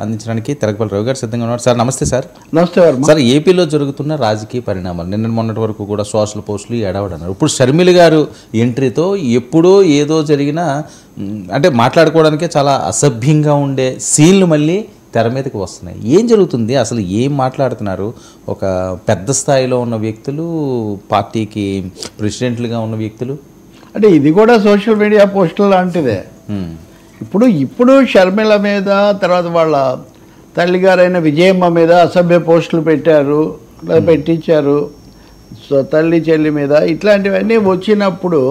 అందించడానికి తెలకపల్లి రవి గారు సిద్ధంగా ఉన్నారు. సార్ నమస్తే సార్. నమస్తే సార్, ఏపీలో జరుగుతున్న రాజకీయ పరిణామాలు నిన్న మొన్నటి వరకు కూడా సోషల్ పోస్టులు ఎడవడన్నారు. ఇప్పుడు షర్మిల గారు ఎంట్రీతో ఎప్పుడో ఏదో జరిగిన అంటే మాట్లాడుకోవడానికే చాలా అసభ్యంగా ఉండే సీన్లు మళ్ళీ తెర మీదకి వస్తున్నాయి. ఏం జరుగుతుంది అసలు? ఏం మాట్లాడుతున్నారు? ఒక పెద్ద స్థాయిలో ఉన్న వ్యక్తులు, పార్టీకి ప్రెసిడెంట్లుగా ఉన్న వ్యక్తులు, అంటే ఇది కూడా సోషల్ మీడియా పోస్టులు లాంటిదే. ఇప్పుడు షర్మిల మీద, తర్వాత వాళ్ళ తల్లిగారైన విజయమ్మ మీద అసభ్య పోస్టులు పెట్టారు, పెట్టించారు. సో తల్లి చెల్లి మీద ఇట్లాంటివన్నీ వచ్చినప్పుడు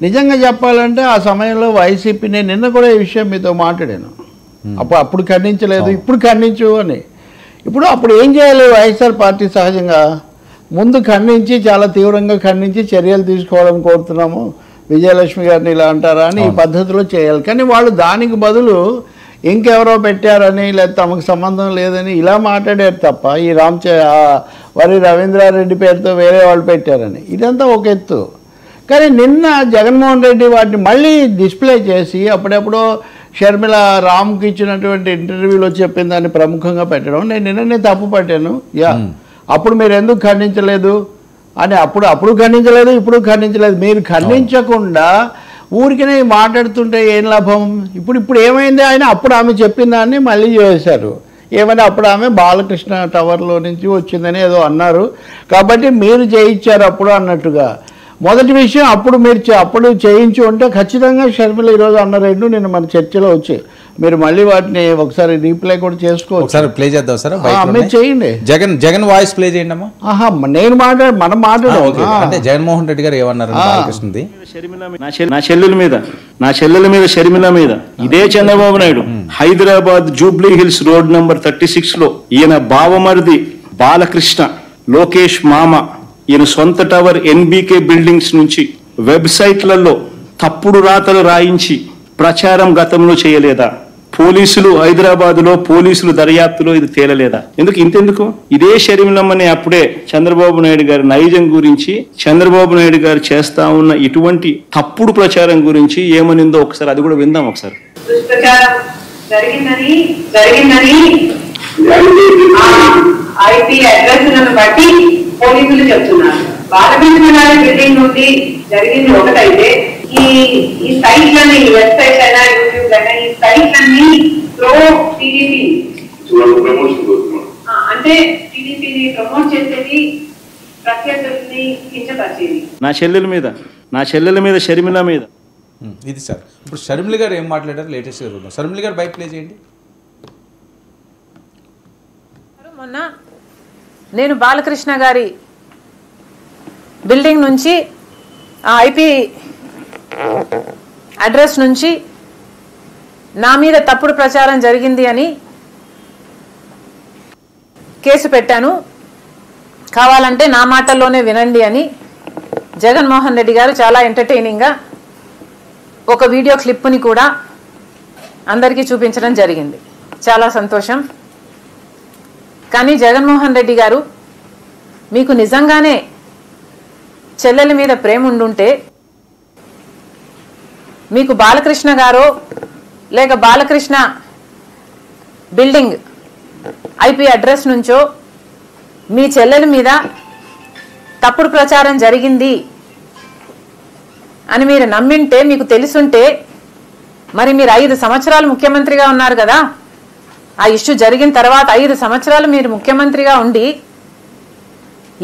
నిజంగా చెప్పాలంటే ఆ సమయంలో వైసీపీ, నేను నిన్న కూడా ఈ విషయం మీతో మాట్లాడాను. అప్పుడు ఖండించలేదు, ఇప్పుడు ఖండించు అని. అప్పుడు ఏం చేయాలి వైఎస్ఆర్ పార్టీ? సహజంగా ముందు ఖండించి, చాలా తీవ్రంగా ఖండించి చర్యలు తీసుకోవాలని కోరుతున్నాము. విజయలక్ష్మి గారిని ఇలా అంటారా అని ఈ పద్ధతిలో చేయాలి. కానీ వాళ్ళు దానికి బదులు ఇంకెవరో పెట్టారని, లేదా తమకు సంబంధం లేదని ఇలా మాట్లాడారు తప్ప, ఈ వరి రవీంద్రారెడ్డి పేరుతో వేరే వాళ్ళు పెట్టారని, ఇదంతా ఒక ఎత్తు. కానీ నిన్న జగన్మోహన్ రెడ్డి వాటిని మళ్ళీ డిస్ప్లే చేసి అప్పుడెప్పుడో షర్మిల రామ్కి ఇచ్చినటువంటి ఇంటర్వ్యూలో చెప్పిన దాన్ని ప్రముఖంగా పెట్టడం నేను తప్పు పట్టాను. అప్పుడు మీరు ఎందుకు ఖండించలేదు అని, అప్పుడు ఖండించలేదు, ఇప్పుడు ఖండించలేదు. మీరు ఖండించకుండా ఊరికనే మాట్లాడుతుంటే ఏం లాభం? ఇప్పుడు ఏమైంది? అప్పుడు ఆమె చెప్పిన దాన్ని మళ్ళీ చేశారు. ఏమని, అప్పుడు ఆమె బాలకృష్ణ టవర్లో నుంచి వచ్చిందని ఏదో అన్నారు, కాబట్టి మీరు చేయించారు అప్పుడు అన్నట్టుగా. మొదటి విషయం, అప్పుడు చేయించి ఉంటే ఖచ్చితంగా షర్మిల ఈరోజు అన్న రెండు నేను మన చర్చలో వచ్చాయి. మీరు మళ్ళీ వాటిని ఒకసారి రీప్లే కూడా చేసుకోవచ్చు. ఒకసారి ప్లే చేద్దాం సార్, మీరు చేయండి. జగన్ వాయిస్ ప్లే చేయండి అమ్మా. నేను మనం మాట్లాడాం. అంటే జగన్మోహన్ రెడ్డి గారు ఏమన్నారు బాలకృష్ణది? నా చెల్లెల మీద షర్మిల మీద ఇదే Chandrababu Naidu Hyderabad Jubilee hills road number 36 లో ఈయన బావమరిది బాలకృష్ణ, లోకేష్ మామ, ఈయన సొంత టవర్ ఎన్బీకే బిల్డింగ్స్ నుంచి వెబ్సైట్లలో తప్పుడు రాతలు రాయించి ప్రచారం గతంలో చేయలేదా? పోలీసులు హైదరాబాదులో పోలీసులు దర్యాప్తులో ఇది తేలలేదా? ఇంతెందుకు ఇదే షర్మిలమ్మని అప్పుడే చంద్రబాబు నాయుడు గారి నైజం గురించి, చంద్రబాబు నాయుడు గారు చేస్తా ఉన్న ఇటువంటి తప్పుడు ప్రచారం గురించి ఏమనిందో ఒకసారి అది కూడా విందాం. ఒకసారి ఐపీ అడ్రస్ బట్టి పోలీసులు చెప్తున్నారు. బాలకృష్ణ గారి బిల్డింగ్ నుండి జరిగింది ఒకటైతే, ఈ సైట్లని, వెబ్సైట్ అయినా యూట్యూబ్ అయినా, ఈ సైట్లన్నీ ప్రో టీడీపీ అంటే టీడీపీని ప్రమోట్ చేసేది, ప్రత్యర్థుల్ని కించపరిచేది. నా చెల్లెల మీద షర్మిల మీద ఇది సార్. ఇప్పుడు షర్మిల గారు ఏం మాట్లాడారు లేటెస్ట్ గా చూద్దాం. షర్మిల గారు బైక్ ప్లే చేయండి. మొన్న నేను బాలకృష్ణ గారి బిల్డింగ్ నుంచి, ఆ ఐపీ అడ్రస్ నుంచి నా మీద తప్పుడు ప్రచారం జరిగింది అని కేసు పెట్టాను, కావాలంటే నా మాటల్లోనే వినండి అని జగన్మోహన్ రెడ్డి గారు చాలా ఎంటర్టైనింగ్గా ఒక వీడియో క్లిప్ని కూడా అందరికీ చూపించడం జరిగింది. చాలా సంతోషం. కానీ జగన్మోహన్ రెడ్డి గారు, మీకు నిజంగానే చెల్లెల మీద ప్రేమ ఉండుంటే మీకు బాలకృష్ణ గారో లేక బాలకృష్ణ బిల్డింగ్ ఐపీ అడ్రస్ నుంచో మీ చెల్లెల మీద తప్పుడు ప్రచారం జరిగింది అని మీరు నమ్మింటే, మీకు తెలుసుంటే, మరి మీరు 5 సంవత్సరాలు ముఖ్యమంత్రిగా ఉన్నారు కదా. ఆ ఇష్యూ జరిగిన తర్వాత 5 సంవత్సరాలు మీరు ముఖ్యమంత్రిగా ఉండి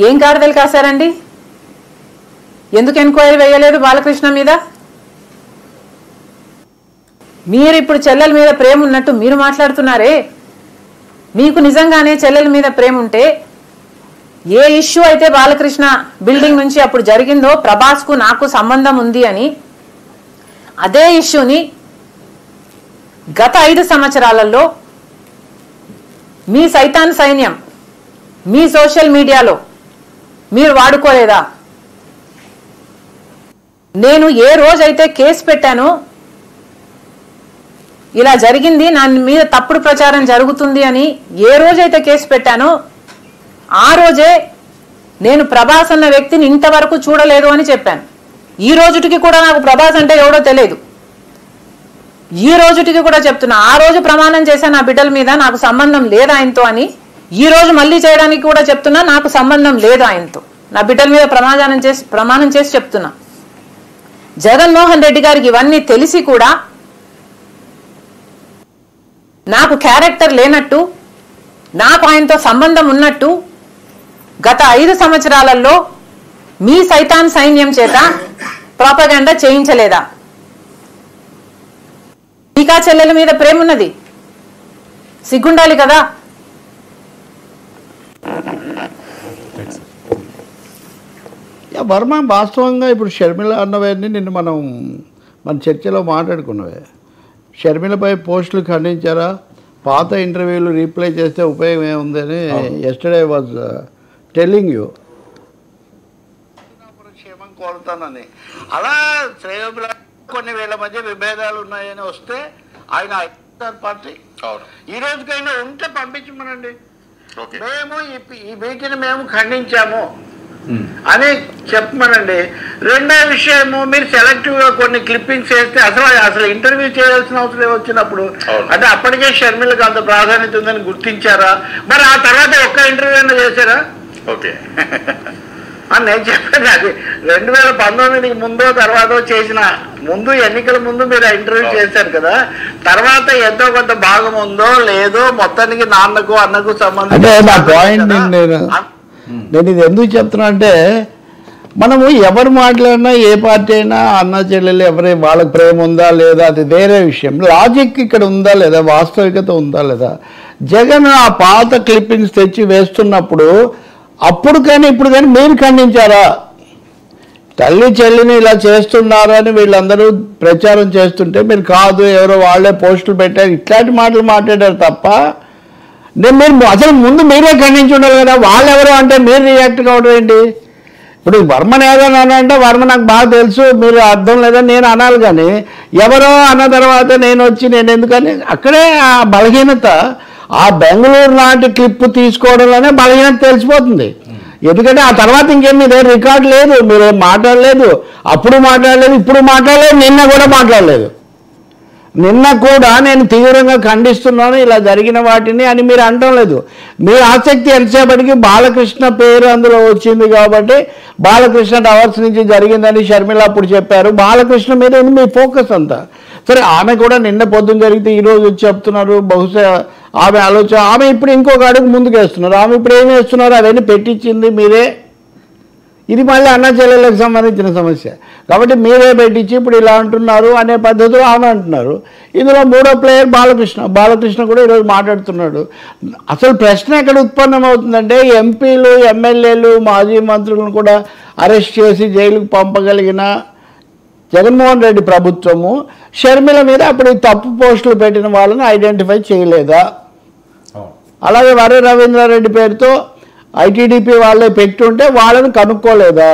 ఏం గాడిదలు కాశారండి? ఎందుకు ఎంక్వైరీ వేయలేదు బాలకృష్ణ మీద? మీరు ఇప్పుడు చెల్లెల మీద ప్రేమ ఉన్నట్టు మీరు మాట్లాడుతున్నారే. మీకు నిజంగానే చెల్లెల మీద ప్రేమ ఉంటే, ఏ ఇష్యూ అయితే బాలకృష్ణ బిల్డింగ్ నుంచి అప్పుడు జరిగిందో, ప్రభాస్కు నాకు సంబంధం ఉంది అని, అదే ఇష్యూని గత 5 సంవత్సరాలలో మీ సైతాన్ సైన్యం, మీ సోషల్ మీడియాలో మీరు వాడుకోలేదా? నేను ఏ రోజైతే కేసు పెట్టానో, ఇలా జరిగింది, నా మీద తప్పుడు ప్రచారం జరుగుతుంది అని ఏ రోజైతే కేసు పెట్టానో, ఆ రోజే నేను ప్రభాస్ అన్న వ్యక్తిని ఇంతవరకు చూడలేదు అని చెప్పాను. ఈ రోజుకి కూడా నాకు ప్రభాస్ అంటే ఎవడో తెలియదు. ఈ రోజుటికి కూడా చెప్తున్నా, ఆ రోజు ప్రమాణం చేశా నా బిడ్డల మీద నాకు సంబంధం లేదు ఆయనతో అని, ఈ రోజు మళ్ళీ చేయడానికి కూడా చెప్తున్నా నాకు సంబంధం లేదు ఆయనతో, నా బిడ్డల మీద ప్రమాణం చేసి చెప్తున్నా. జగన్మోహన్ రెడ్డి గారికి ఇవన్నీ తెలిసి కూడా నాకు క్యారెక్టర్ లేనట్టు, నాకు ఆయనతో సంబంధం ఉన్నట్టు గత 5 సంవత్సరాలలో మీ సైతాన్ సైన్యం చేత ప్రాపగాండా చేయించలేదా? టీకా చెల్లెల మీద ప్రేమ ఉన్నది, సిగ్గుండాలి కదా. వర్మ వాస్తవంగా ఇప్పుడు షర్మిల అన్నవన్నీ నిన్న మన చర్చలో మాట్లాడుకున్నవే. షర్మిలపై పోస్టులు ఖండించారా, పాత ఇంటర్వ్యూలు రీప్లై చేస్తే ఉపయోగం ఏముందని ఎస్టర్డే వాజ్ టెల్లింగ్ యూ. క్షేమం కోరుతానని అలా శ్రేయోభిలా కొన్ని వేల మధ్య విభేదాలు ఉన్నాయని వస్తే ఆయన పార్టీ ఈ రోజుకైనా ఉంటే పంపించమనండి, మేము ఈ వీటిని మేము ఖండించాము అని చెప్పమనండి. రెండో విషయము, మీరు సెలెక్టివ్గా కొన్ని క్లిప్పింగ్స్ వేస్తే అసలు ఇంటర్వ్యూ చేయాల్సిన అవసరం వచ్చినప్పుడు అంటే అప్పటికే షర్మిలకు అంత ప్రాధాన్యత ఉందని గుర్తించారా? మరి ఆ తర్వాత ఒక్క ఇంటర్వ్యూ అయినా చేశారా? ఓకే అని నేను చెప్పాను. అది 2019కి ముందో తర్వాతో చేసిన, ముందు ఎన్నికల ముందు మీరు ఇంటర్వ్యూ చేశారు కదా, తర్వాత ఎంతో కొంత భాగం ఉందో లేదో మొత్తానికి నాన్నకు అన్నకు సంబంధం. నేను ఇది ఎందుకు చెప్తున్నా అంటే, మనము ఎవరు మాట్లాడినా ఏ పార్టీ అయినా అన్న చెల్లెలు వాళ్ళకి ప్రేమ ఉందా లేదా అది వేరే విషయం. లాజిక్ ఇక్కడ ఉందా లేదా, వాస్తవికత ఉందా లేదా. జగన్ ఆ పాత క్లిప్పింగ్స్ తెచ్చి వేస్తున్నప్పుడు అప్పుడు కానీ ఇప్పుడు కానీ మీరు ఖండించారా? తల్లి చెల్లిని ఇలా చేస్తున్నారని వీళ్ళందరూ ప్రచారం చేస్తుంటే మీరు కాదు, ఎవరో వాళ్ళే పోస్టులు పెట్టారు, ఇట్లాంటి మాటలు మాట్లాడారు తప్ప మీరు అసలు ముందు మీరే ఖండించి ఉండాలి కదా. వాళ్ళెవరో అంటే మీరు రియాక్ట్ కావడం ఏంటి? ఇప్పుడు వర్మని ఏదైనా అంటే వర్మ నాకు బాగా తెలుసు, మీరు అర్థం లేదని నేను అనాలి, కానీ ఎవరో అన్న తర్వాత నేను వచ్చి నేను ఎందుకని అక్కడే ఆ బలహీనత, ఆ బెంగళూరు లాంటి క్లిప్ తీసుకోవడంలోనే బలహీనత తెలిసిపోతుంది. ఎందుకంటే ఆ తర్వాత ఇంకేం మీదే రికార్డు లేదు, మీరేం మాట్లాడలేదు, అప్పుడు మాట్లాడలేదు, ఇప్పుడు మాట్లాడలేదు, నిన్న కూడా మాట్లాడలేదు. నిన్న కూడా నేను తీవ్రంగా ఖండిస్తున్నాను ఇలా జరిగిన వాటిని అని మీరు అనటం లేదు. మీ ఆసక్తి ఎంతసేపటికి బాలకృష్ణ పేరు అందులో వచ్చింది కాబట్టి బాలకృష్ణ టవర్స్ నుంచి జరిగిందని షర్మిల అప్పుడు చెప్పారు. బాలకృష్ణ మీద మీ ఫోకస్ అంతా. సరే, ఆమె కూడా నిన్న పొద్దున్న జరిగితే ఈరోజు వచ్చి చెప్తున్నారు. బహుశా ఆమె ఆలోచన, ఆమె ఇప్పుడు ఇంకొక అడుగు ముందుకు వేస్తున్నారు. ఆమె ఇప్పుడు ఏం వేస్తున్నారు, అవన్నీ పెట్టించింది మీరే. ఇది మళ్ళీ అన్న చెల్లెలకు సంబంధించిన సమస్య కాబట్టి మీరే పెట్టించి ఇప్పుడు ఇలా అంటున్నారు అనే పద్ధతిలో ఆమె అంటున్నారు. ఇందులో మూడో ప్లేయర్ బాలకృష్ణ కూడా ఈరోజు మాట్లాడుతున్నాడు. అసలు ప్రశ్న ఎక్కడ ఉత్పన్నమవుతుందంటే, ఎంపీలు ఎమ్మెల్యేలు మాజీ మంత్రులను కూడా అరెస్ట్ చేసి జైలుకు పంపగలిగిన జగన్మోహన్ రెడ్డి ప్రభుత్వము షర్మిల మీద అప్పుడు తప్పు పోస్టులు పెట్టిన వాళ్ళని ఐడెంటిఫై చేయలేదా? అలాగే వరే రవీంద్రారెడ్డి పేరుతో ఐటీడీపీ వాళ్ళే పెట్టుంటే వాళ్ళని కనుక్కోలేదా?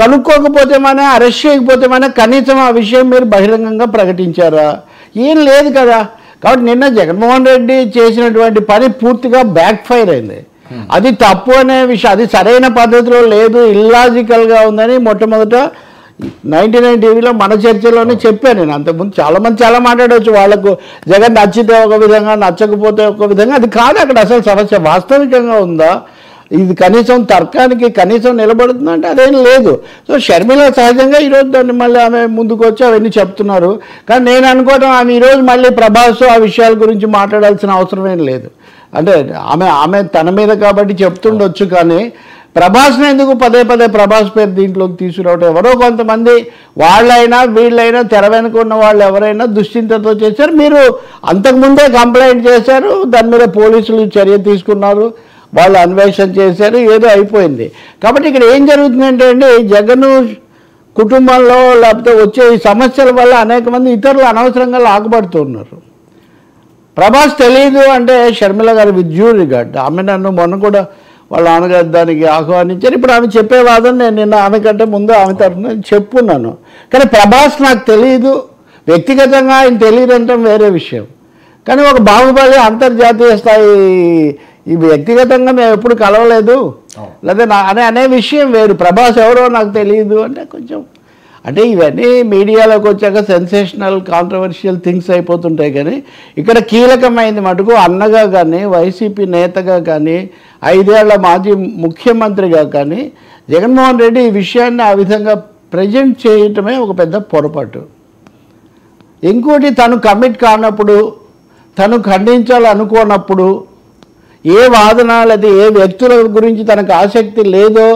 కనుక్కోకపోతే మన అరెస్ట్ చేయకపోతే మన కనీసం ఆ విషయం మీరు బహిరంగంగా ప్రకటించారా? ఏం లేదు కదా. కాబట్టి నిన్న జగన్మోహన్ రెడ్డి చేసినటువంటి పని పూర్తిగా బ్యాక్ ఫైర్ అయింది. అది తప్పు అనే విషయం, అది సరైన పద్ధతిలో లేదు, ఇల్లాజికల్గా ఉందని మొట్టమొదట 99 టీవీలో మన చర్చలోనే చెప్పాను నేను. అంతకుముందు చాలామంది చాలా మాట్లాడవచ్చు, వాళ్ళకు జగన్ నచ్చితే ఒక విధంగా నచ్చకపోతే ఒక విధంగా. అది కాదు అక్కడ అసలు సమస్య. వాస్తవికంగా ఉందా ఇది, కనీసం తర్కానికి కనీసం నిలబడుతుందంటే అదేం లేదు. సో షర్మిల సహజంగా ఈరోజు దాన్ని మళ్ళీ ఆమె ముందుకు వచ్చి అవన్నీ చెప్తున్నారు. కానీ నేను అనుకోవడం ఆమె ఈరోజు మళ్ళీ ప్రభాస్ ఆ విషయాల గురించి మాట్లాడాల్సిన అవసరం ఏం లేదు. అంటే ఆమె తన మీద కాబట్టి చెప్తుండొచ్చు, కానీ ప్రభాస్ని ఎందుకు పదే పదే ప్రభాస్ పేరు దీంట్లోకి తీసుకురావటం? ఎవరో కొంతమంది వాళ్ళైనా వీళ్ళైనా తెర వెనుక ఉన్న వాళ్ళు ఎవరైనా దుశ్చింతతో చేశారు. మీరు అంతకుముందే కంప్లైంట్ చేశారు, దాని మీద పోలీసులు చర్య తీసుకున్నారు, వాళ్ళు అన్వేషణ చేశారు, ఏదో అయిపోయింది. కాబట్టి ఇక్కడ ఏం జరుగుతుందంటే అండి, జగన్ కుటుంబంలో లేకపోతే వచ్చే ఈ సమస్యల వల్ల అనేక మంది ఇతరులు అనవసరంగా లాగబడుతున్నారు. ప్రభాస్ తెలియదు అంటే షర్మిల గారు విత్ డ్యూ రిగార్డ్, ఆమె నన్ను మొన్న కూడా వాళ్ళ నాన్నగారు దానికి ఆహ్వానించారు. ఇప్పుడు ఆమె చెప్పే వాదన నేను నిన్న ఆమె కంటే ముందు ఆమె తరఫున చెప్పున్నాను. కానీ ప్రభాస్ నాకు తెలియదు, వ్యక్తిగతంగా ఆయన తెలియదు అంటే వేరే విషయం. కానీ ఒక బాహుబలి అంతర్జాతీయ స్థాయి, ఈ వ్యక్తిగతంగా మేము ఎప్పుడు కలవలేదు లేదా అనే విషయం వేరు. ప్రభాస్ ఎవరో నాకు తెలియదు అంటే కొంచెం అంటే ఇవన్నీ మీడియాలోకి వచ్చాక సెన్సేషనల్ కాంట్రవర్షియల్ థింగ్స్ అయిపోతుంటాయి. కానీ ఇక్కడ కీలకమైంది మటుకు అన్నగా కానీ వైసీపీ నేతగా కానీ 5 ఏళ్ల మాజీ ముఖ్యమంత్రిగా కానీ జగన్మోహన్ రెడ్డి ఈ విషయాన్ని ఆ విధంగా ప్రజెంట్ చేయటమే ఒక పెద్ద పొరపాటు. ఇంకోటి, తను కమిట్ కానప్పుడు, తను ఖండించాలనుకోనప్పుడు, ఏ వాదన లేదా ఏ వ్యక్తుల గురించి తనకు ఆసక్తి లేదో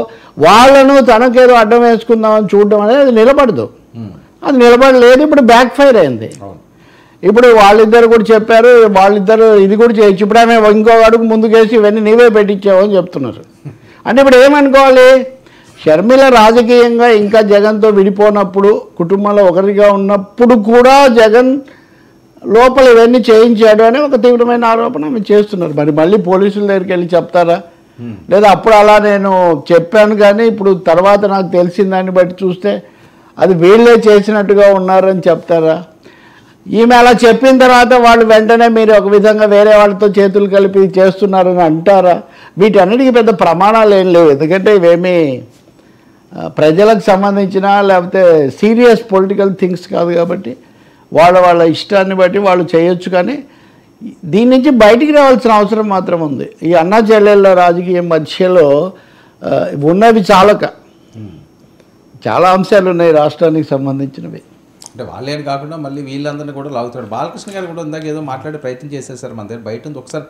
వాళ్ళను తనకేదో అడ్డం వేసుకుందామని చూడడం అనేది అది నిలబడదు. అది నిలబడలేదు. ఇప్పుడు బ్యాక్ ఫైర్ అయింది. ఇప్పుడు వాళ్ళిద్దరు కూడా చెప్పారు, వాళ్ళిద్దరు ఇది కూడా చేయొచ్చు. ఇప్పుడు ఆమె ఇంకో అడుగు ముందుకేసి ఇవన్నీ నీవే పెట్టించావు అని చెప్తున్నారు. అంటే ఇప్పుడు ఏమనుకోవాలి, షర్మిల రాజకీయంగా ఇంకా జగన్తో విడిపోనప్పుడు, కుటుంబంలో ఒకరిగా ఉన్నప్పుడు కూడా జగన్ లోపల ఇవన్నీ చేయించాడు అని ఒక తీవ్రమైన ఆరోపణ మీరు చేస్తున్నారు. మరి మళ్ళీ పోలీసుల దగ్గరికి వెళ్ళి చెప్తారా? లేదా అప్పుడు అలా నేను చెప్పాను కానీ ఇప్పుడు తర్వాత నాకు తెలిసిన దాన్ని బట్టి చూస్తే అది వీళ్ళే చేసినట్టుగా ఉన్నారని చెప్తారా? ఈమె అలా చెప్పిన తర్వాత వాళ్ళు వెంటనే మీరు ఒక విధంగా వేరే వాళ్ళతో చేతులు కలిపి చేస్తున్నారని అంటారా? వీటన్నిటికీ పెద్ద ప్రమాణాలు ఏం లేవు. ఎందుకంటే ఇవేమీ ప్రజలకు సంబంధించిన లేకపోతే సీరియస్ పొలిటికల్ థింగ్స్ కాదు కాబట్టి వాళ్ళ ఇష్టాన్ని బట్టి వాళ్ళు చేయొచ్చు. కానీ దీని నుంచి బయటికి రావాల్సిన అవసరం మాత్రం ఉంది. ఈ అన్నా చెల్లెళ్ళ రాజకీయం మధ్యలో ఉన్నవి చాలా అంశాలు ఉన్నాయి రాష్ట్రానికి సంబంధించినవి. అంటే వాళ్ళేం కాకుండా మళ్ళీ వీళ్ళందరినీ కూడా లాగుతాడు. బాలకృష్ణ గారు కూడా ఇందాక ఏదో మాట్లాడే ప్రయత్నం చేసేసారు మన దగ్గర బయట ఉంది. ఒకసారి